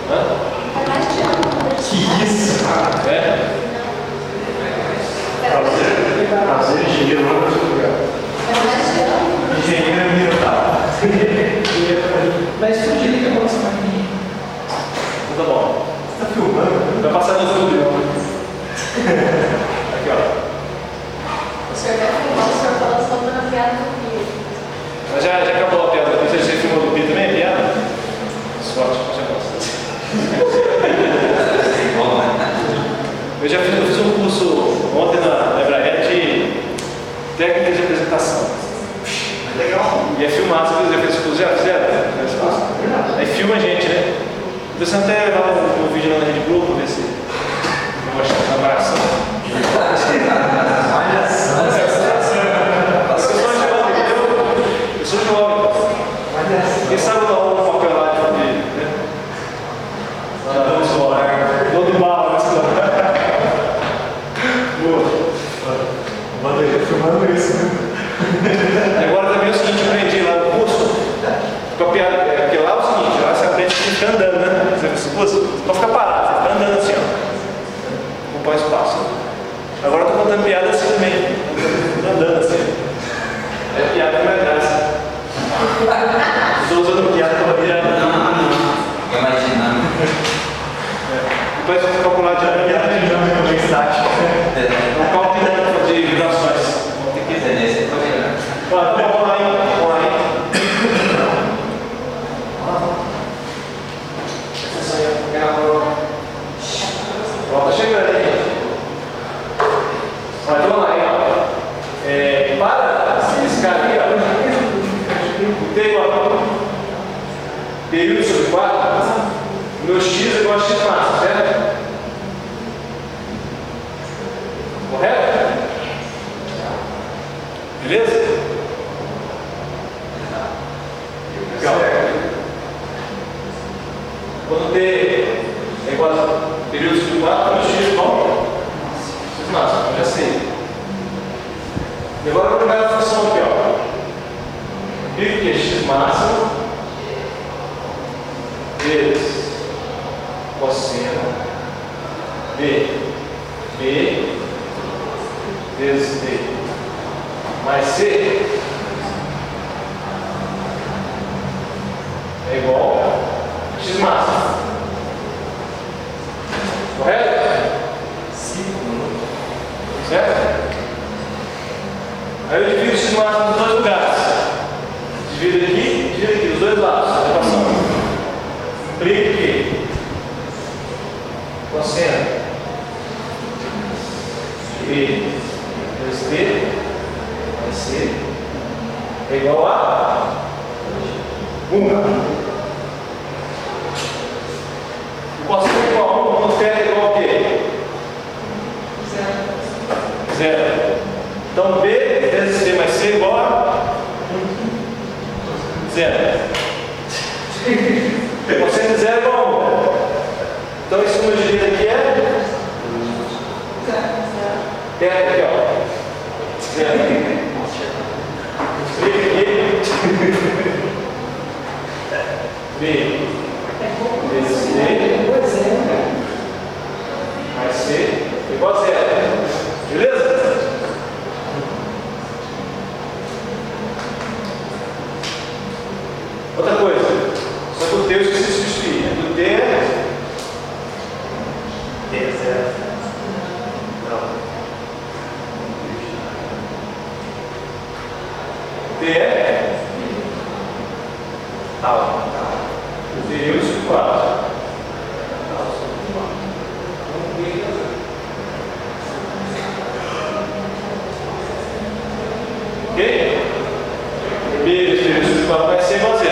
Hã? Que isso, cara? É? Prazer, engenheiro, não é engenheiro ambiental. Mas fugindo que aconteceu com a minha. Tá bom. Você tá filmando? Vai passar no vídeo. Aqui, ó. O senhor vai filmar, o senhor falando soltando a piada do Pio. Mas já acabou a piada. Você filmou do Pio também, a piada? Sorte, já gosto. Eu fiz um curso ontem na Embraer de técnica de apresentação. Legal. E é filmado, você já fez esse curso? Já fizeram? Aí filma a gente, né? Você até levar um vídeo lá na Rede Globo pra ver se eu mostrar a comparação. Olha só. Eu sou jovem. Quem sabe dar um papel lá de família, né? Já damos o ar. Todo mal, mas boa. Valeu, filmando isso. Agora também é o seguinte, eu aprendi lá no curso, porque lá é o seguinte, lá você aprende que fica andando, né? Você faz curso, não fica parado, você fica andando assim, ó. Ocupar espaço. Agora eu tô contando piada assim também, tô andando assim. É piada não é graça. Estou usando piada para piada. Fica mais dinâmico. Depois eu vou calcular de piada dinâmica no estático. Um cálculo dinâmico de vibrações. Se quiser, né? Você pode olhar. Vamos lá, hein? Vamos lá, hein? Ó, tá chegando, hein? Mas vamos lá, hein? Para esse cara aqui, ó. Tem ó, período sobre 4, meu x é igual a x massa, certo? Correto? Beleza? Legal. Quando t é igual a período sobre 4, meu x é igual a x massa, eu já sei. E agora eu vou pegar a função aqui, ó. Pico que é x máximo vezes cosseno b vezes d mais c é igual a x máximo. Correto? Certo? Aí eu divido x máximo nos dois lugares. Divido aqui, os dois lados, a equação. Implica que cosseno b vezes d mais c é igual a 1. O cosseno é igual a 1, o θ é igual a quê? 0. Então b vezes d mais c é igual a 0. Cosseno de 0 é igual a 1. Então esse número de direita aqui é? Perto aqui, ó. 0. B vezes D mais C igual a 0. Beleza? Outra coisa, só que o T eu esqueci de substituir. O T é 0. Não. T é tal. O T eu sobre 4. Ok? B vezes sobre 4 vai ser igual a 0.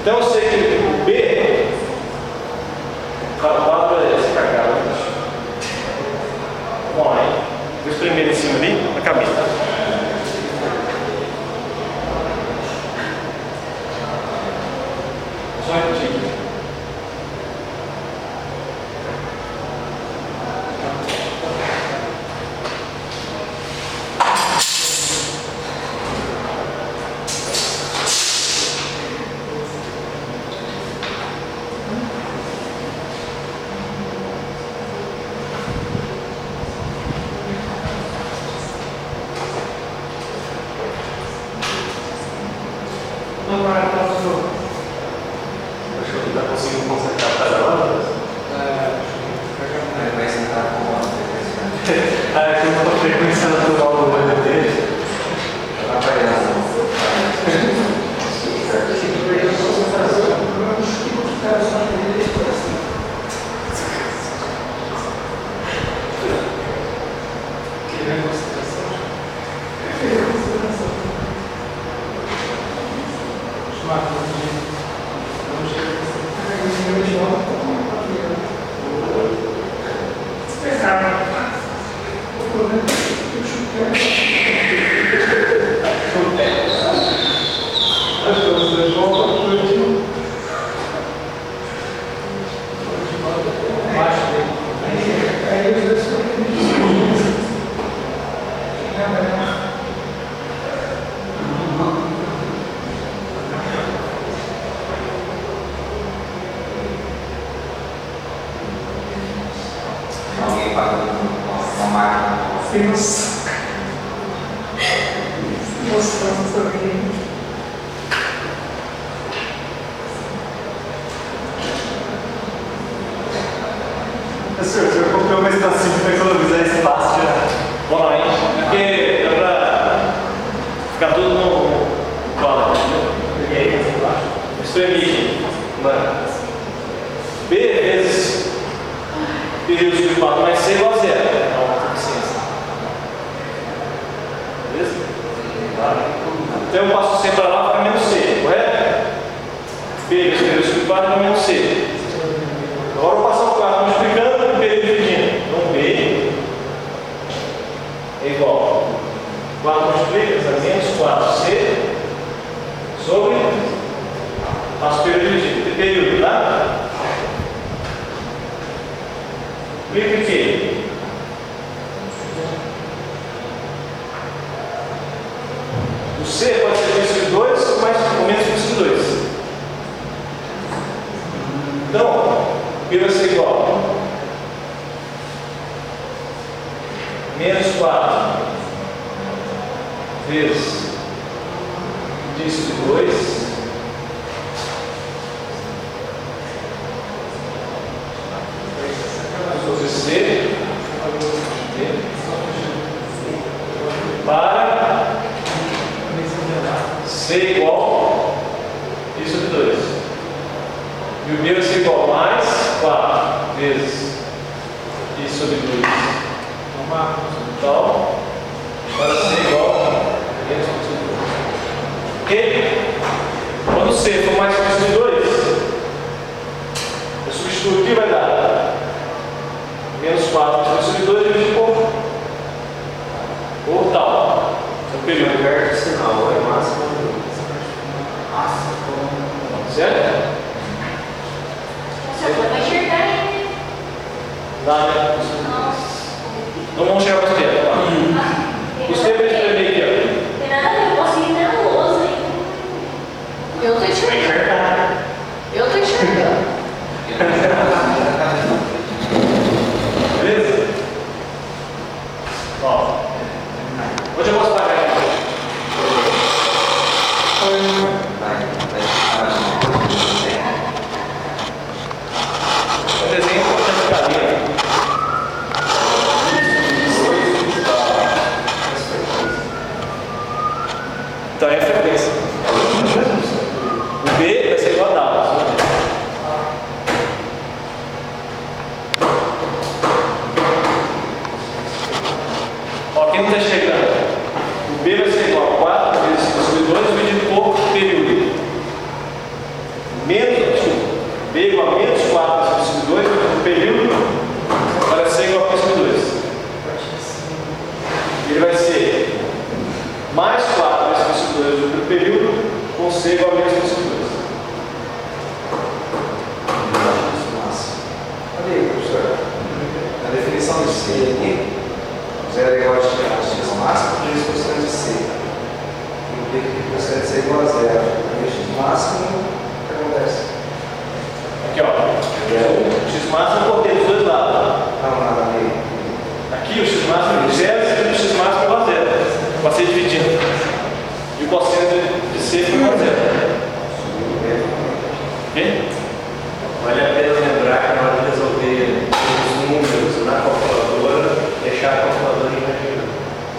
Então eu sei que o B calculado é esse cagado. Vamos lá, hein? Vou espremer em cima ali, na cabeça. Só repetir. Fiquei no saco. Mostrando sobre Professor, o senhor comprou uma estação para economizar espaço já. Vamos lá, hein? Porque dá pra ficar tudo no colo, entendeu? E aí, você acha? Espremi. B vezes período de 4 mais C igual a zero. Não, licença. Beleza? Então eu passo C para lá, fica menos C, correto? B vezes período de 4 menos C. Agora eu passo o 4 multiplicando e B dividindo. Então B é igual. 4 multiplica, menos 4C sobre passo período dividido. Tem período, tá? Multiplica o quê? O C pode ser visto de 2 ou menos visto de 2. Então, B vai ser igual menos 4 vezes disso de 2 sobre C para C igual isso de 2. E o B vai ser igual a mais 4 vezes isso sobre 2. Então, para C igual a menos isso de 2. Ok? Quando C for mais que isso de 2, eu substituo aqui, vai dar menos 4 vezes isso de 2 dividido por tal. É o período. Inverso sinal, é máximo. Certo? Você vai enxergar aí. Dá, né? Não vamos chegar mais perto. Os tempos de escrever aqui, ó. Tem nada a ver, eu posso ir na lousa aí. Eu tô enxergando. Eu tô enxergando. Beleza? Ó. Onde eu posso pagar aqui? O desenho é importante ficar ali, ó. Então é a frequência. O B vai ser igual a W. Ó, quem não está chegando? O B vai ser igual a 4 vezes isso sobre 2 dividido por período. B igual a menos 4 vezes isso sobre 2 dividido por período para C igual a isso sobre 2. Ele vai ser mais 4 vezes isso sobre 2 dividido por período com C igual a menos isso sobre 2. Olha aí, professor. A definição de C aqui, 0 é igual a x máximo vezes cosseno de C. Implica que cosseno de C é igual a 0. X máximo, o que acontece? Aqui, ó. O x máximo eu cortei dos dois lados. Não, ali. Aqui o x máximo é 0 e o x máximo é igual a 0. Passei dividindo. E o cosseno de C foi igual a 0. Ok? Vale a pena lembrar que na hora de resolver os números na calculadora, deixar a calculadora imaginando.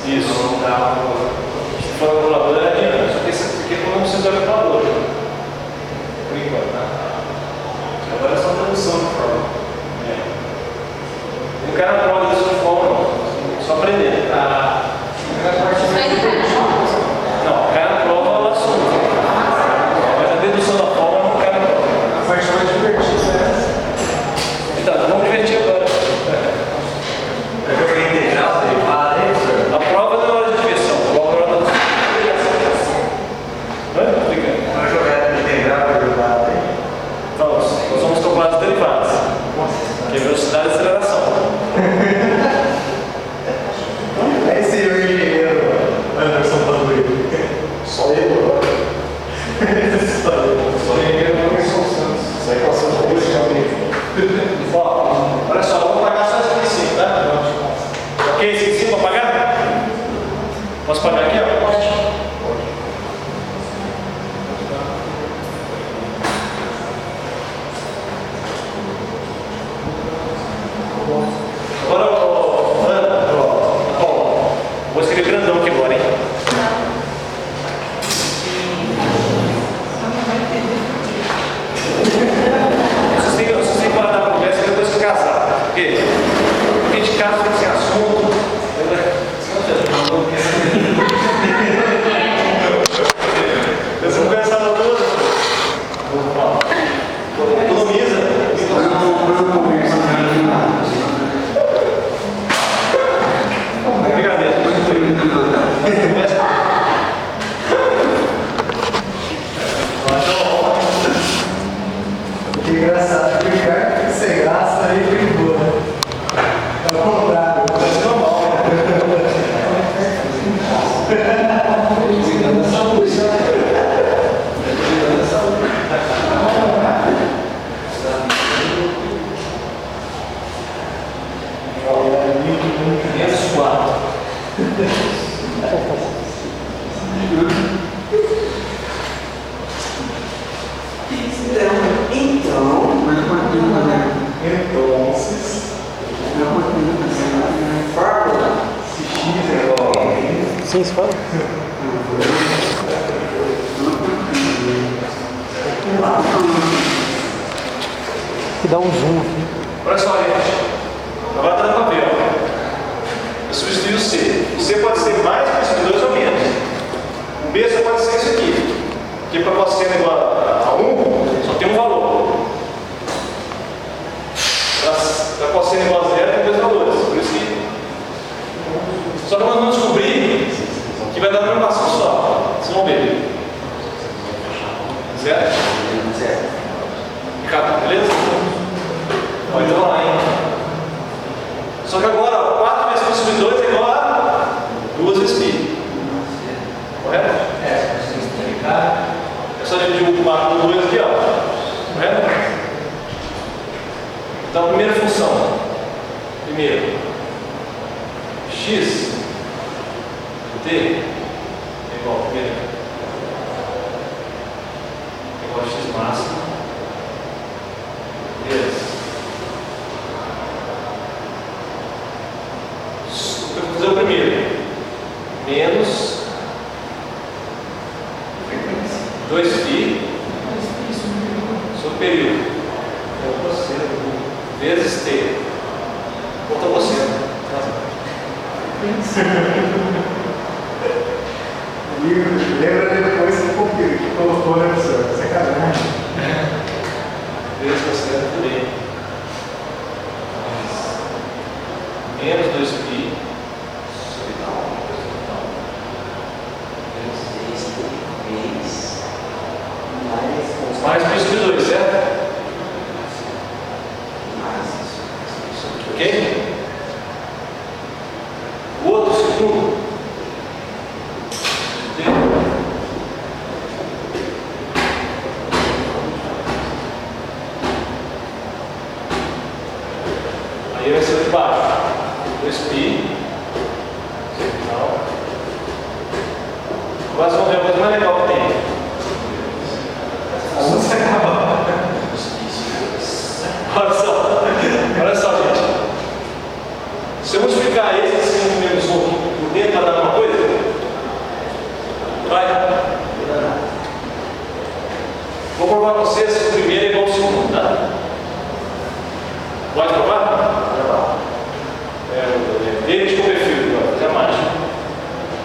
Isso. Não dá uma. Se for a calculadora, é adiante. Só que esse aqui não precisa da calculadora. Por enquanto, tá? Agora é só tradução de forma. Não quero a prova disso de forma, não. Só aprender. Não, cai na prova, ela assume. Mas a dedução da forma não cai na prova. A parte mais divertida é essa. Então, vamos divertir agora. É que eu vou integrar o derivado, hein, professor? A prova não é hora de diversão. A prova é hora da Hã? Explica. Uma jogada de integrar o derivado, hein? Então, nós vamos calcular as derivadas. Que é velocidade e aceleração. Esse é o engenheiro Anderson Paduí. Só ele agora. Só engenheiro Anderson Santos. Isso aí passou por hoje, Ó, olha só, vamos pagar só esse aqui em cima, tá? Ok, esse aqui em cima, pagar? assim se fala? Que dá um zoom aqui. Olha só, gente. Agora está dando para ver, ó. Eu substituí o C. O C pode ser mais que esse 2 ou menos. O B só pode ser isso aqui. Porque para cosseno igual a 1, só tem um valor. Para cosseno igual a 0, tem 2 valores. Por isso que... Só que nós vamos descobrir que vai dar uma equação só. Vocês vão ver. Certo? Certo. Ricardo, beleza? Pode ir lá, hein? Só que agora, 4 vezes cos de 2 é igual a 2 vezes π. Correto? É só dividir o 4 por 2 aqui, ó. Correto? Então, a primeira função. Primeiro, x de t é igual a primeiro. É igual a x máximo. Vezes. Eu vou fazer o primeiro. Menos 2π sobre o período. Vezes t. Conta você. Lembra depois que colocou na opção. Sacanagem. Vezes você também. Menos 2π. Mais π sobre 2, certo? Ok? O outro segundo. Aí vai ser o de baixo. 2π. Agora vocês vão ver a coisa mais legal que tem. Olha só, gente. Se eu multiplicar esse assim menos 1 por dentro para dar alguma coisa, vai. Vou provar para vocês que o primeiro é igual ao segundo, tá? Pode provar? David Copperfield, vai fazer a mágica.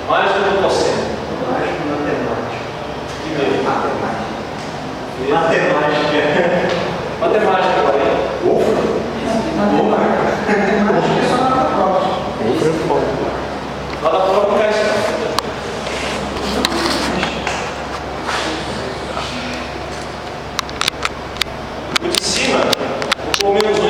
Mágica do cosseno. Mágico matemático. Primeiro. Matemática. Matemática agora, hein? Matemática é só na prova. Lá da prova não cai isso não. O de cima, vou pôr o menos 1